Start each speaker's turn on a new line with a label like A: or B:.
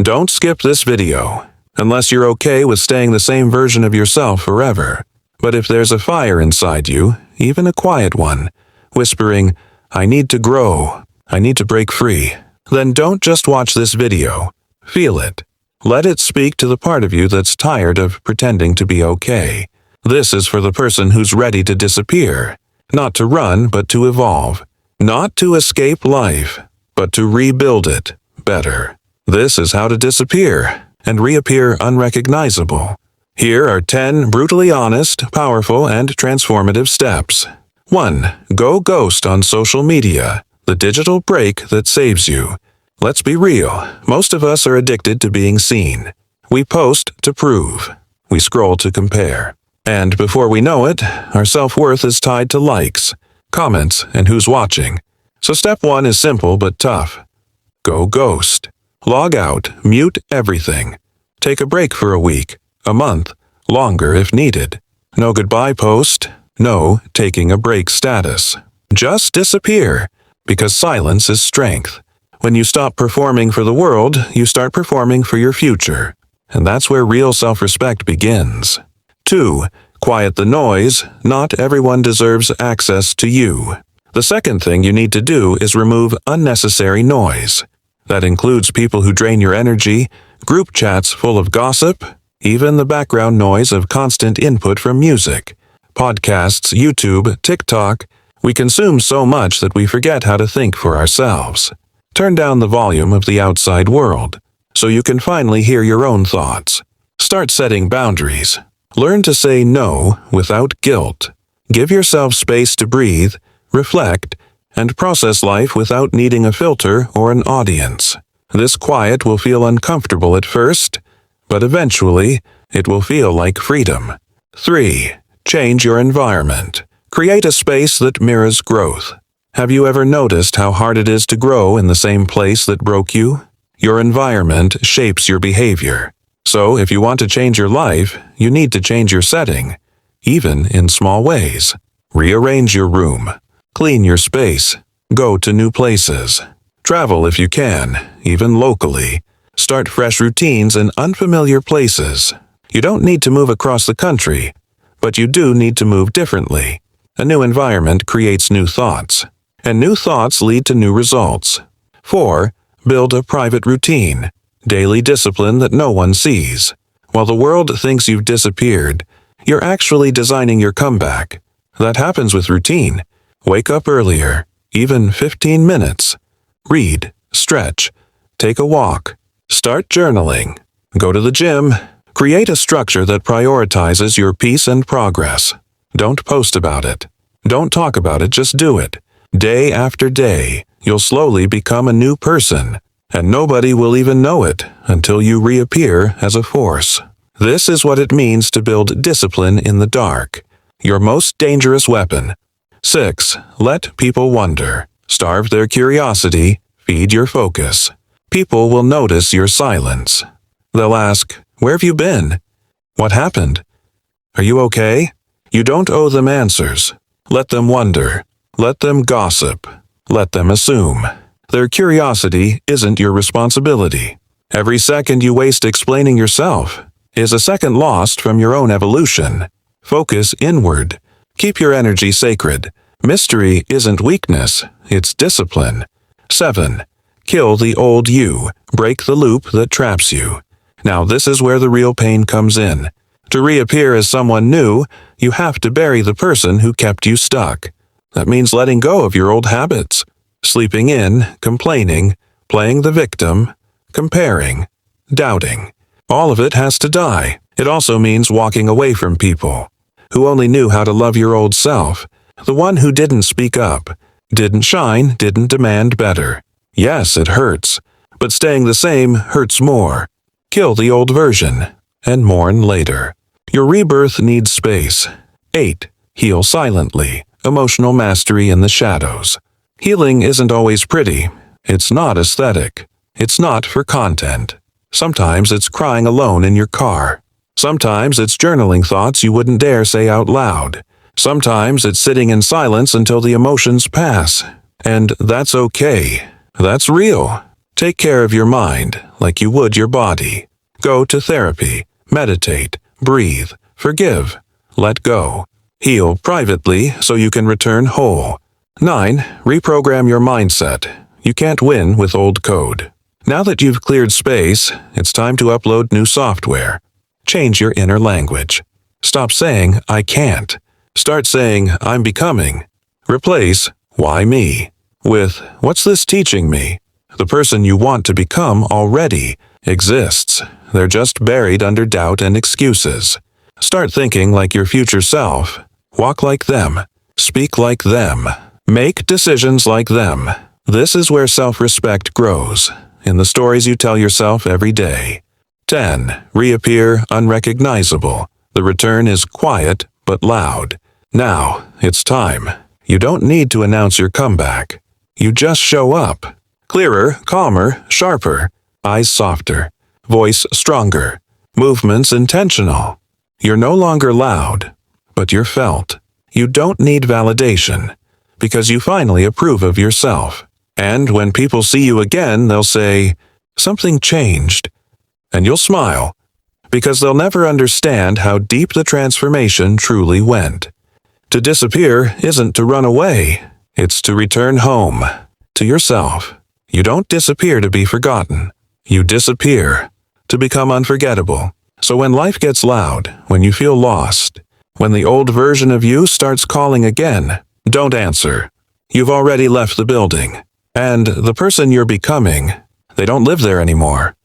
A: Don't skip this video, unless you're okay with staying the same version of yourself forever. But if there's a fire inside you, even a quiet one, whispering, "I need to grow, I need to break free," then don't just watch this video. Feel it. Let it speak to the part of you that's tired of pretending to be okay. This is for the person who's ready to disappear, not to run, but to evolve. Not to escape life, but to rebuild it better. This is how to disappear and reappear unrecognizable. Here are 10 brutally honest, powerful, and transformative steps. 1. Go ghost on social media, the digital break that saves you. Let's be real, most of us are addicted to being seen. We post to prove. We scroll to compare. And before we know it, our self-worth is tied to likes, comments, and who's watching. So step 1 is simple but tough. Go ghost. Log out, mute everything. Take a break for a week, a month, longer if needed. No goodbye post, no taking a break status. Just disappear, because silence is strength. When you stop performing for the world, you start performing for your future. And that's where real self-respect begins. 2. Quiet the noise. Not everyone deserves access to you. The second thing you need to do is remove unnecessary noise. That includes people who drain your energy, group chats full of gossip, even the background noise of constant input from music. Podcasts, YouTube, TikTok. We consume so much that we forget how to think for ourselves. Turn down the volume of the outside world, so you can finally hear your own thoughts. Start setting boundaries. Learn to say no without guilt. Give yourself space to breathe, reflect, and process life without needing a filter or an audience. This quiet will feel uncomfortable at first, but eventually it will feel like freedom. 3. Change your environment. Create a space that mirrors growth. Have you ever noticed how hard it is to grow in the same place that broke you? Your environment shapes your behavior. So if you want to change your life, you need to change your setting, even in small ways. Rearrange your room. Clean your space. Go to new places. Travel if you can, even locally. Start fresh routines in unfamiliar places. You don't need to move across the country, but you do need to move differently. A new environment creates new thoughts, and new thoughts lead to new results. 4. Build a private routine. Daily discipline that no one sees. While the world thinks you've disappeared, you're actually designing your comeback. That happens with routine. Wake up earlier, even 15 minutes. Read, stretch, take a walk. Start journaling. Go to the gym. Create a structure that prioritizes your peace and progress. Don't post about it. Don't talk about it, just do it. Day after day, you'll slowly become a new person, and nobody will even know it until you reappear as a force. This is what it means to build discipline in the dark, your most dangerous weapon. 6. Let people wonder. Starve their curiosity, feed your focus. People will notice your silence. They'll ask, "Where have you been? What happened? Are you okay?" You don't owe them answers. Let them wonder. Let them gossip. Let them assume. Their curiosity isn't your responsibility. Every second you waste explaining yourself is a second lost from your own evolution. Focus inward. Keep your energy sacred. Mystery isn't weakness, it's discipline. 7. Kill the old you. Break the loop that traps you. Now this is where the real pain comes in. To reappear as someone new, you have to bury the person who kept you stuck. That means letting go of your old habits. Sleeping in, complaining, playing the victim, comparing, doubting. All of it has to die. It also means walking away from people who only knew how to love your old self, the one who didn't speak up, didn't shine, didn't demand better. Yes, it hurts, but staying the same hurts more. Kill the old version and mourn later. Your rebirth needs space. 8. Heal silently. Emotional mastery in the shadows. Healing isn't always pretty. It's not aesthetic. It's not for content. Sometimes it's crying alone in your car. Sometimes it's journaling thoughts you wouldn't dare say out loud. Sometimes it's sitting in silence until the emotions pass. And that's okay. That's real. Take care of your mind like you would your body. Go to therapy, meditate, breathe, forgive, let go. Heal privately so you can return whole. 9. Reprogram your mindset. You can't win with old code. Now that you've cleared space, it's time to upload new software. Change your inner language. Stop saying, I can't. Start saying, I'm becoming. Replace, why me? With, what's this teaching me? The person you want to become already exists. They're just buried under doubt and excuses. Start thinking like your future self. Walk like them. Speak like them. Make decisions like them. This is where self-respect grows, in the stories you tell yourself every day. 10. Reappear unrecognizable. The return is quiet but loud. Now, it's time. You don't need to announce your comeback. You just show up. Clearer, calmer, sharper. Eyes softer. Voice stronger. Movements intentional. You're no longer loud, but you're felt. You don't need validation, because you finally approve of yourself. And when people see you again, they'll say, something changed. And you'll smile, because they'll never understand how deep the transformation truly went. To disappear isn't to run away. It's to return home, to yourself. You don't disappear to be forgotten. You disappear to become unforgettable. So when life gets loud, when you feel lost, when the old version of you starts calling again, don't answer. You've already left the building. And the person you're becoming, they don't live there anymore.